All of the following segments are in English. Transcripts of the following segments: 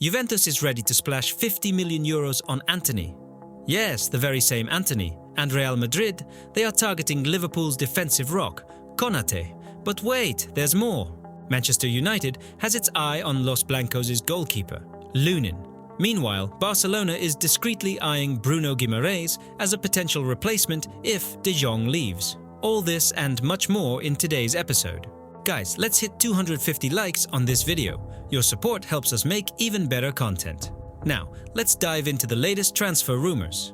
Juventus is ready to splash 50 million euros on Antony. Yes, the very same Antony. And Real Madrid, they are targeting Liverpool's defensive rock, Konate. But wait, there's more. Manchester United has its eye on Los Blancos' goalkeeper, Lunin. Meanwhile, Barcelona is discreetly eyeing Bruno Guimaraes as a potential replacement if De Jong leaves. All this and much more in today's episode. Guys, let's hit 250 likes on this video. Your support helps us make even better content. Now, let's dive into the latest transfer rumors.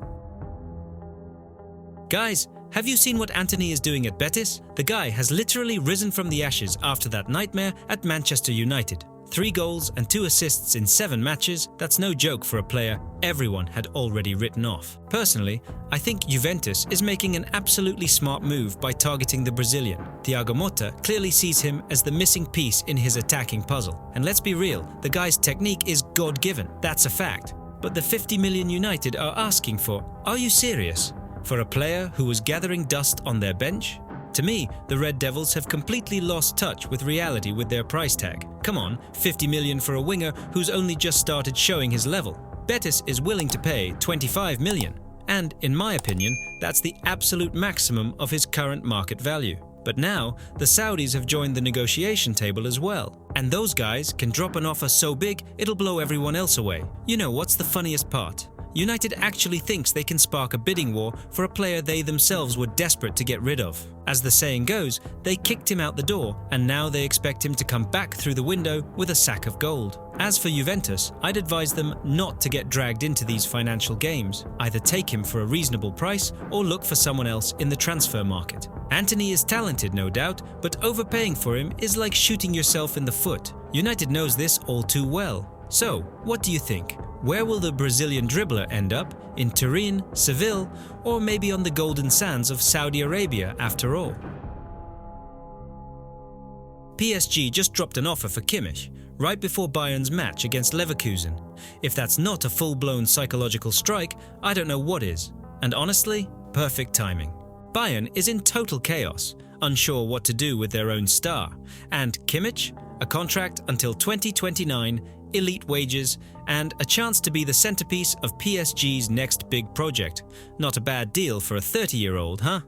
Guys, have you seen what Antony is doing at Betis? The guy has literally risen from the ashes after that nightmare at Manchester United. 3 goals and 2 assists in 7 matches, that's no joke for a player everyone had already written off. Personally, I think Juventus is making an absolutely smart move by targeting the Brazilian. Thiago Motta clearly sees him as the missing piece in his attacking puzzle. And let's be real, the guy's technique is God-given, that's a fact. But the 50 million United are asking for, are you serious? For a player who was gathering dust on their bench? To me, the Red Devils have completely lost touch with reality with their price tag. Come on, 50 million for a winger who's only just started showing his level. Betis is willing to pay 25 million. And, in my opinion, that's the absolute maximum of his current market value. But now, the Saudis have joined the negotiation table as well. And those guys can drop an offer so big, it'll blow everyone else away. You know what's the funniest part? United actually thinks they can spark a bidding war for a player they themselves were desperate to get rid of. As the saying goes, they kicked him out the door and now they expect him to come back through the window with a sack of gold. As for Juventus, I'd advise them not to get dragged into these financial games. Either take him for a reasonable price or look for someone else in the transfer market. Antony is talented, no doubt, but overpaying for him is like shooting yourself in the foot. United knows this all too well. So, what do you think? Where will the Brazilian dribbler end up? In Turin, Seville, or maybe on the golden sands of Saudi Arabia after all? PSG just dropped an offer for Kimmich, right before Bayern's match against Leverkusen. If that's not a full-blown psychological strike, I don't know what is. And honestly, perfect timing. Bayern is in total chaos, unsure what to do with their own star. And Kimmich? A contract until 2029, elite wages, and a chance to be the centerpiece of PSG's next big project. Not a bad deal for a 30-year-old, huh?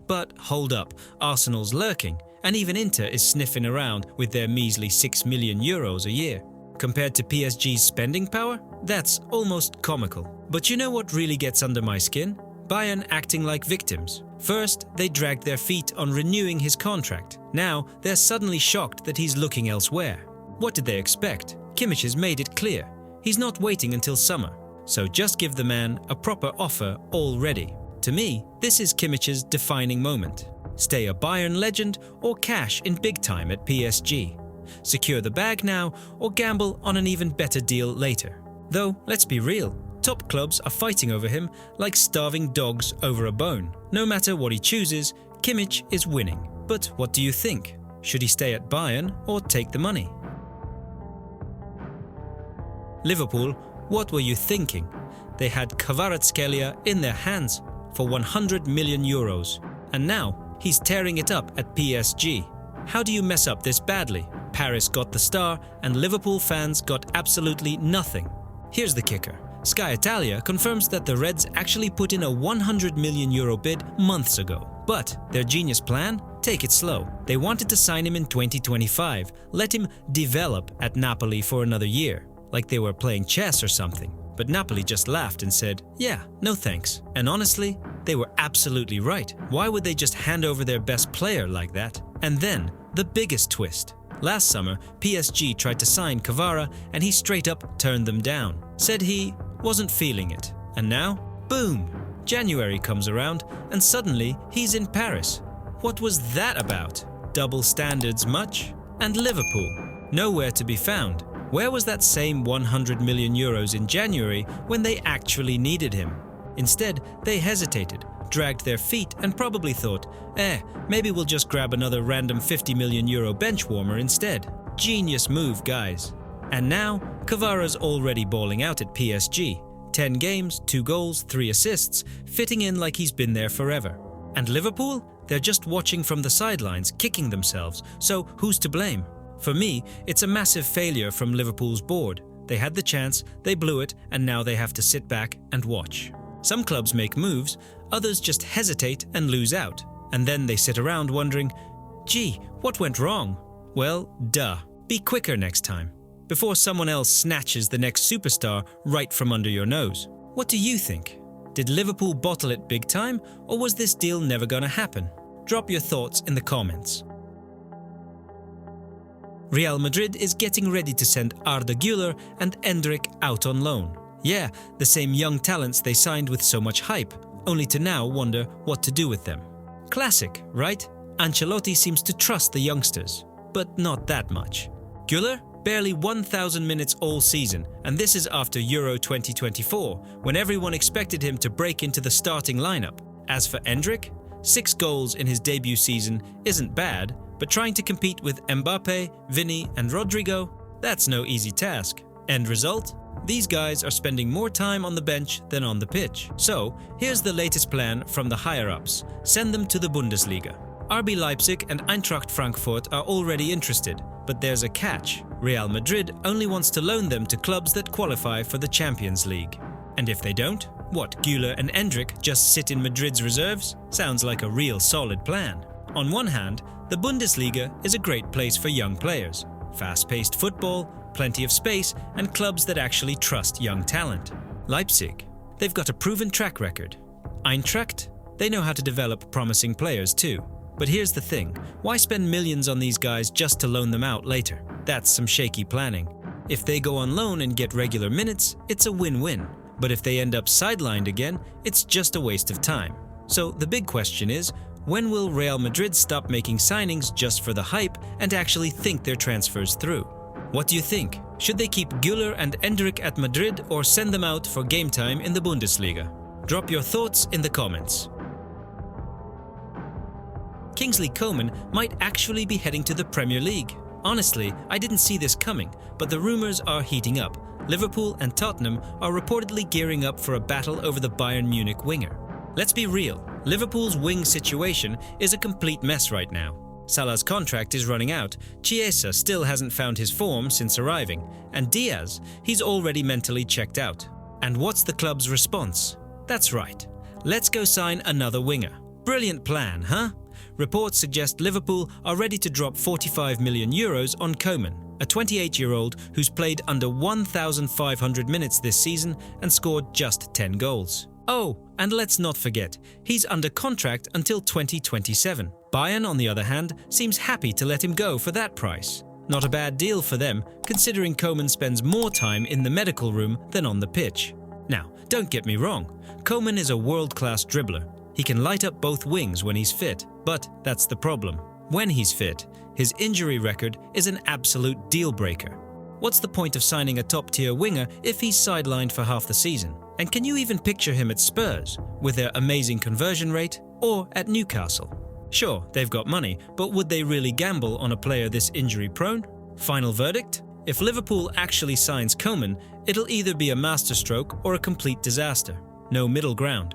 But hold up, Arsenal's lurking, and even Inter is sniffing around with their measly 6 million euros a year. Compared to PSG's spending power, that's almost comical. But you know what really gets under my skin? Bayern acting like victims. First, they dragged their feet on renewing his contract. Now, they're suddenly shocked that he's looking elsewhere. What did they expect? Kimmich has made it clear. He's not waiting until summer. So just give the man a proper offer already. To me, this is Kimmich's defining moment. Stay a Bayern legend or cash in big time at PSG. Secure the bag now or gamble on an even better deal later. Though, let's be real, top clubs are fighting over him like starving dogs over a bone. No matter what he chooses, Kimmich is winning. But what do you think? Should he stay at Bayern or take the money? Liverpool, what were you thinking? They had Kvaratskhelia in their hands for 100 million euros. And now, he's tearing it up at PSG. How do you mess up this badly? Paris got the star and Liverpool fans got absolutely nothing. Here's the kicker. Sky Italia confirms that the Reds actually put in a 100 million euro bid months ago. But their genius plan? Take it slow. They wanted to sign him in 2025, let him develop at Napoli for another year, like they were playing chess or something. But Napoli just laughed and said, yeah, no thanks. And honestly, they were absolutely right. Why would they just hand over their best player like that? And then, the biggest twist. Last summer, PSG tried to sign Kvara and he straight up turned them down. Said he wasn't feeling it. And now, boom! January comes around and suddenly he's in Paris. What was that about? Double standards much? And Liverpool? Nowhere to be found. Where was that same 100 million euros in January when they actually needed him? Instead, they hesitated, dragged their feet and probably thought, maybe we'll just grab another random 50 million euro bench warmer instead. Genius move, guys. And now, Kvara's already balling out at PSG. 10 games, 2 goals, 3 assists, fitting in like he's been there forever. And Liverpool? They're just watching from the sidelines, kicking themselves, so who's to blame? For me, it's a massive failure from Liverpool's board. They had the chance, they blew it, and now they have to sit back and watch. Some clubs make moves, others just hesitate and lose out. And then they sit around wondering, gee, what went wrong? Well, duh. Be quicker next time, before someone else snatches the next superstar right from under your nose. What do you think? Did Liverpool bottle it big time, or was this deal never gonna happen? Drop your thoughts in the comments. Real Madrid is getting ready to send Arda Güler and Endrick out on loan. Yeah, the same young talents they signed with so much hype, only to now wonder what to do with them. Classic, right? Ancelotti seems to trust the youngsters, but not that much. Güler? Barely 1,000 minutes all season, and this is after Euro 2024, when everyone expected him to break into the starting lineup. As for Endrick, 6 goals in his debut season isn't bad, but trying to compete with Mbappe, Vini and Rodrigo, that's no easy task. End result? These guys are spending more time on the bench than on the pitch. So, here's the latest plan from the higher-ups. Send them to the Bundesliga. RB Leipzig and Eintracht Frankfurt are already interested, but there's a catch. Real Madrid only wants to loan them to clubs that qualify for the Champions League. And if they don't, what, Güler and Endrick just sit in Madrid's reserves? Sounds like a real solid plan. On one hand, the Bundesliga is a great place for young players. Fast-paced football, plenty of space, and clubs that actually trust young talent. Leipzig, they've got a proven track record. Eintracht, they know how to develop promising players too. But here's the thing, why spend millions on these guys just to loan them out later? That's some shaky planning. If they go on loan and get regular minutes, it's a win-win. But if they end up sidelined again, it's just a waste of time. So the big question is, when will Real Madrid stop making signings just for the hype and actually think their transfers through? What do you think? Should they keep Güler and Endrick at Madrid or send them out for game time in the Bundesliga? Drop your thoughts in the comments. Kingsley Coman might actually be heading to the Premier League. Honestly, I didn't see this coming, but the rumours are heating up. Liverpool and Tottenham are reportedly gearing up for a battle over the Bayern Munich winger. Let's be real, Liverpool's wing situation is a complete mess right now. Salah's contract is running out, Chiesa still hasn't found his form since arriving, and Diaz, he's already mentally checked out. And what's the club's response? That's right, let's go sign another winger. Brilliant plan, huh? Reports suggest Liverpool are ready to drop €45 million on Coman, a 28-year-old who's played under 1,500 minutes this season and scored just 10 goals. Oh, and let's not forget, he's under contract until 2027. Bayern, on the other hand, seems happy to let him go for that price. Not a bad deal for them, considering Coman spends more time in the medical room than on the pitch. Now, don't get me wrong, Coman is a world-class dribbler. He can light up both wings when he's fit, but that's the problem. When he's fit, his injury record is an absolute deal-breaker. What's the point of signing a top-tier winger if he's sidelined for half the season? And can you even picture him at Spurs, with their amazing conversion rate, or at Newcastle? Sure, they've got money, but would they really gamble on a player this injury-prone? Final verdict? If Liverpool actually signs Coman, it'll either be a masterstroke or a complete disaster. No middle ground.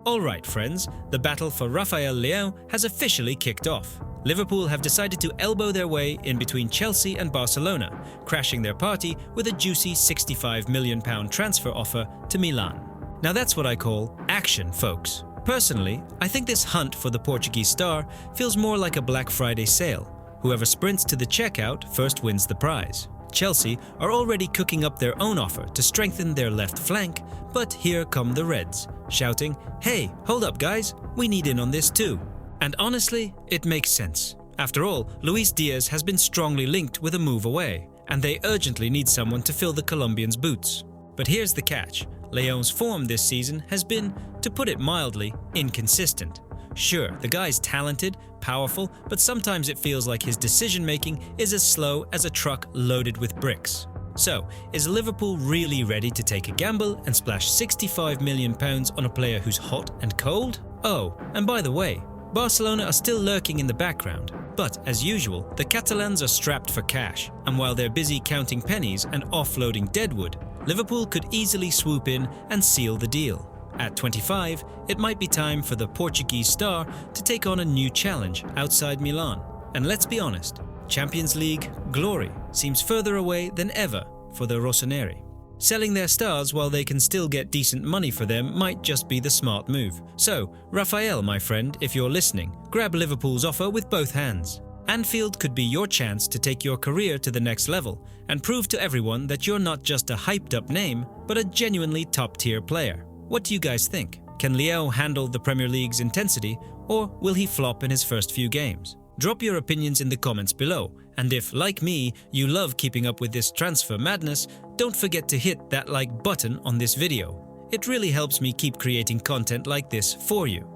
Alright friends, the battle for Rafael Leão has officially kicked off. Liverpool have decided to elbow their way in between Chelsea and Barcelona, crashing their party with a juicy £65 million transfer offer to Milan. Now that's what I call action, folks. Personally, I think this hunt for the Portuguese star feels more like a Black Friday sale. Whoever sprints to the checkout first wins the prize. Chelsea are already cooking up their own offer to strengthen their left flank, but here come the Reds, shouting, "Hey, hold up guys, we need in on this too." And honestly, it makes sense. After all, Luis Diaz has been strongly linked with a move away, and they urgently need someone to fill the Colombian's boots. But here's the catch, Leão's form this season has been, to put it mildly, inconsistent. Sure, the guy's talented, powerful, but sometimes it feels like his decision-making is as slow as a truck loaded with bricks. So, is Liverpool really ready to take a gamble and splash £65 million on a player who's hot and cold? Oh, and by the way, Barcelona are still lurking in the background, but as usual, the Catalans are strapped for cash, and while they're busy counting pennies and offloading deadwood, Liverpool could easily swoop in and seal the deal. At 25, it might be time for the Portuguese star to take on a new challenge outside Milan. And let's be honest, Champions League glory seems further away than ever for the Rossoneri. Selling their stars while they can still get decent money for them might just be the smart move. So, Raphael, my friend, if you're listening, grab Liverpool's offer with both hands. Anfield could be your chance to take your career to the next level and prove to everyone that you're not just a hyped-up name, but a genuinely top-tier player. What do you guys think? Can Leo handle the Premier League's intensity, or will he flop in his first few games? Drop your opinions in the comments below, and if, like me, you love keeping up with this transfer madness, don't forget to hit that like button on this video. It really helps me keep creating content like this for you.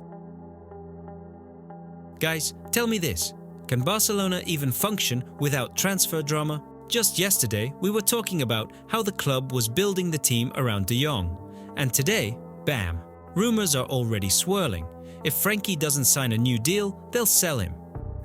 Guys, tell me this. Can Barcelona even function without transfer drama? Just yesterday, we were talking about how the club was building the team around De Jong. And today, bam! Rumors are already swirling. If Frenkie doesn't sign a new deal, they'll sell him.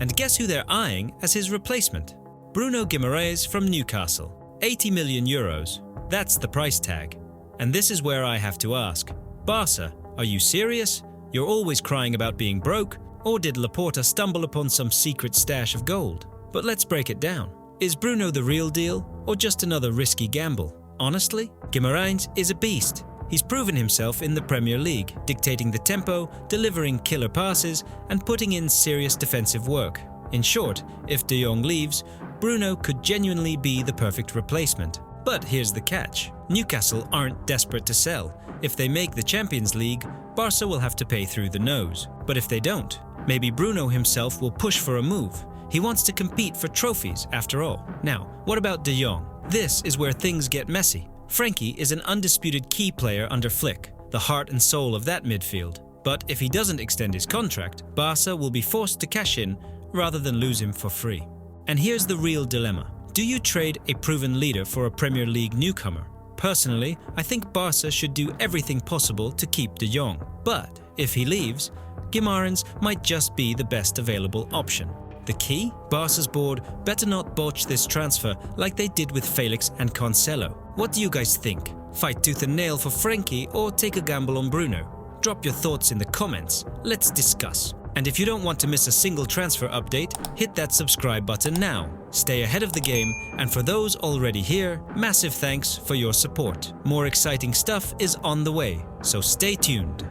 And guess who they're eyeing as his replacement? Bruno Guimaraes from Newcastle. 80 million euros. That's the price tag. And this is where I have to ask. Barca, are you serious? You're always crying about being broke, or did Laporta stumble upon some secret stash of gold? But let's break it down. Is Bruno the real deal, or just another risky gamble? Honestly, Guimaraes is a beast. He's proven himself in the Premier League, dictating the tempo, delivering killer passes, and putting in serious defensive work. In short, if De Jong leaves, Bruno could genuinely be the perfect replacement. But here's the catch. Newcastle aren't desperate to sell. If they make the Champions League, Barca will have to pay through the nose. But if they don't, maybe Bruno himself will push for a move. He wants to compete for trophies, after all. Now, what about De Jong? This is where things get messy. Frenkie is an undisputed key player under Flick, the heart and soul of that midfield. But if he doesn't extend his contract, Barca will be forced to cash in rather than lose him for free. And here's the real dilemma. Do you trade a proven leader for a Premier League newcomer? Personally, I think Barca should do everything possible to keep De Jong. But if he leaves, Guimaraes might just be the best available option. The key? Barca's board better not botch this transfer like they did with Felix and Cancelo. What do you guys think? Fight tooth and nail for Frenkie or take a gamble on Bruno? Drop your thoughts in the comments. Let's discuss. And if you don't want to miss a single transfer update, hit that subscribe button now. Stay ahead of the game, and for those already here, massive thanks for your support. More exciting stuff is on the way, so stay tuned.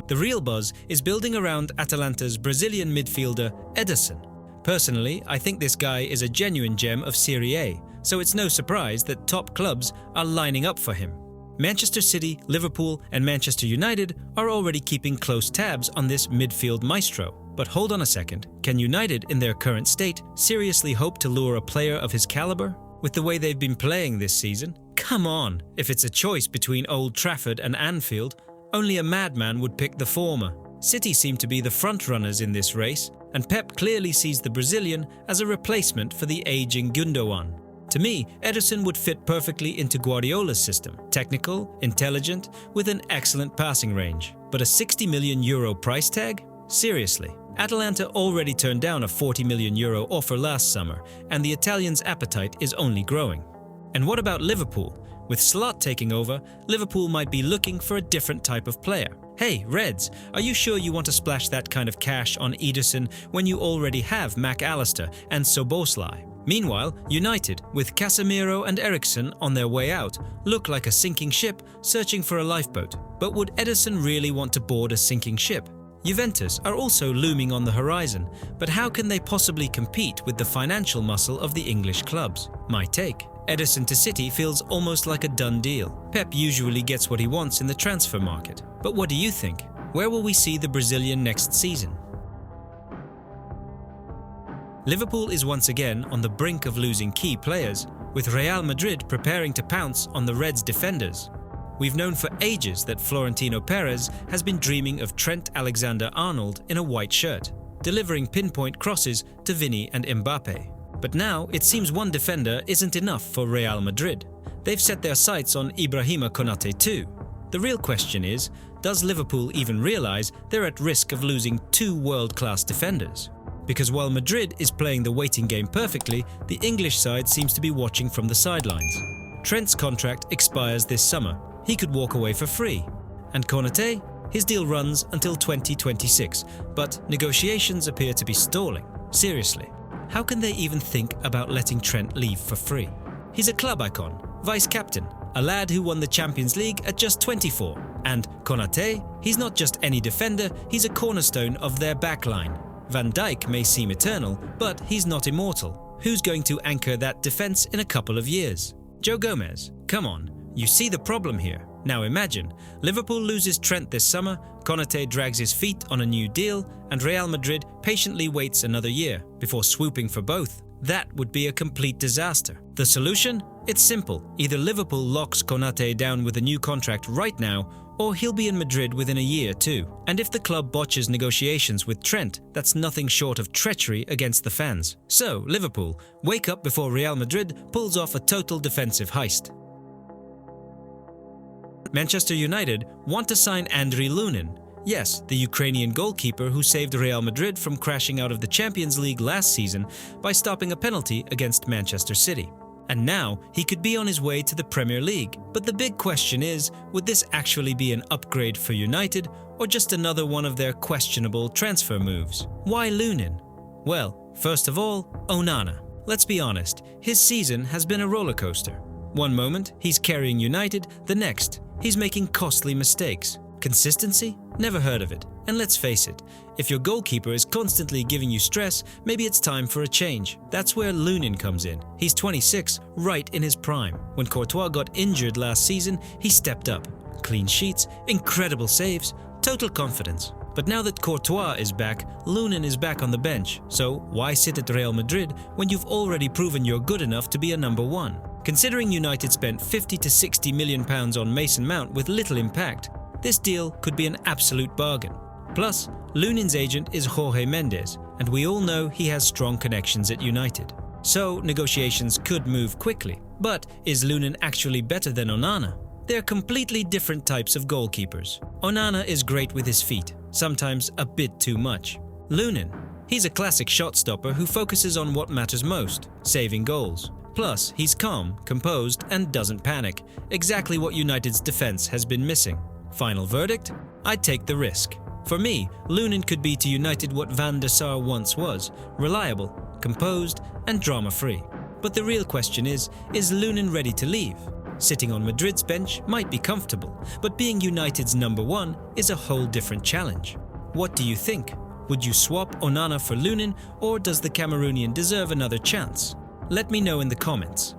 The real buzz is building around Atalanta's Brazilian midfielder Ederson. Personally, I think this guy is a genuine gem of Serie A, so it's no surprise that top clubs are lining up for him. Manchester City, Liverpool, and Manchester United are already keeping close tabs on this midfield maestro. But hold on a second, can United in their current state seriously hope to lure a player of his caliber? With the way they've been playing this season? Come on! If it's a choice between Old Trafford and Anfield, only a madman would pick the former. City seem to be the front-runners in this race, and Pep clearly sees the Brazilian as a replacement for the aging Gundogan. To me, Ederson would fit perfectly into Guardiola's system. Technical, intelligent, with an excellent passing range. But a 60 million euro price tag? Seriously. Atalanta already turned down a 40 million euro offer last summer, and the Italians' appetite is only growing. And what about Liverpool? With Slot taking over, Liverpool might be looking for a different type of player. Hey, Reds, are you sure you want to splash that kind of cash on Ederson when you already have Mac Allister and Szoboszlai? Meanwhile, United, with Casemiro and Eriksen on their way out, look like a sinking ship searching for a lifeboat. But would Ederson really want to board a sinking ship? Juventus are also looming on the horizon, but how can they possibly compete with the financial muscle of the English clubs? My take. Ederson to City feels almost like a done deal. Pep usually gets what he wants in the transfer market. But what do you think? Where will we see the Brazilian next season? Liverpool is once again on the brink of losing key players, with Real Madrid preparing to pounce on the Reds' defenders. We've known for ages that Florentino Perez has been dreaming of Trent Alexander-Arnold in a white shirt, delivering pinpoint crosses to Vini and Mbappe. But now it seems one defender isn't enough for Real Madrid. They've set their sights on Ibrahima Konate too. The real question is, does Liverpool even realize they're at risk of losing two world-class defenders? Because while Madrid is playing the waiting game perfectly, the English side seems to be watching from the sidelines. Trent's contract expires this summer. He could walk away for free. And Konate? His deal runs until 2026, but negotiations appear to be stalling. Seriously, how can they even think about letting Trent leave for free? He's a club icon, vice-captain, a lad who won the Champions League at just 24. And Konate, he's not just any defender, he's a cornerstone of their backline. Van Dijk may seem eternal, but he's not immortal. Who's going to anchor that defense in a couple of years? Joe Gomez, come on, you see the problem here. Now imagine, Liverpool loses Trent this summer, Konate drags his feet on a new deal, and Real Madrid patiently waits another year before swooping for both. That would be a complete disaster. The solution? It's simple. Either Liverpool locks Konate down with a new contract right now, or he'll be in Madrid within a year too. And if the club botches negotiations with Trent, that's nothing short of treachery against the fans. So, Liverpool, wake up before Real Madrid pulls off a total defensive heist. Manchester United want to sign Andriy Lunin. Yes, the Ukrainian goalkeeper who saved Real Madrid from crashing out of the Champions League last season by stopping a penalty against Manchester City. And now he could be on his way to the Premier League. But the big question is, would this actually be an upgrade for United or just another one of their questionable transfer moves? Why Lunin? Well, first of all, Onana. Let's be honest, his season has been a rollercoaster. One moment, he's carrying United, the next, he's making costly mistakes. Consistency? Never heard of it. And let's face it, if your goalkeeper is constantly giving you stress, maybe it's time for a change. That's where Lunin comes in. He's 26, right in his prime. When Courtois got injured last season, he stepped up. Clean sheets, incredible saves, total confidence. But now that Courtois is back, Lunin is back on the bench. So why sit at Real Madrid when you've already proven you're good enough to be a number one? Considering United spent £50 to £60 million on Mason Mount with little impact, this deal could be an absolute bargain. Plus, Lunin's agent is Jorge Mendes, and we all know he has strong connections at United. So, negotiations could move quickly. But is Lunin actually better than Onana? They're completely different types of goalkeepers. Onana is great with his feet, sometimes a bit too much. Lunin, he's a classic shot stopper who focuses on what matters most, saving goals. Plus, he's calm, composed, and doesn't panic, exactly what United's defense has been missing. Final verdict? I'd take the risk. For me, Lunin could be to United what Van der Sar once was, reliable, composed, and drama-free. But the real question is Lunin ready to leave? Sitting on Madrid's bench might be comfortable, but being United's number one is a whole different challenge. What do you think? Would you swap Onana for Lunin, or does the Cameroonian deserve another chance? Let me know in the comments.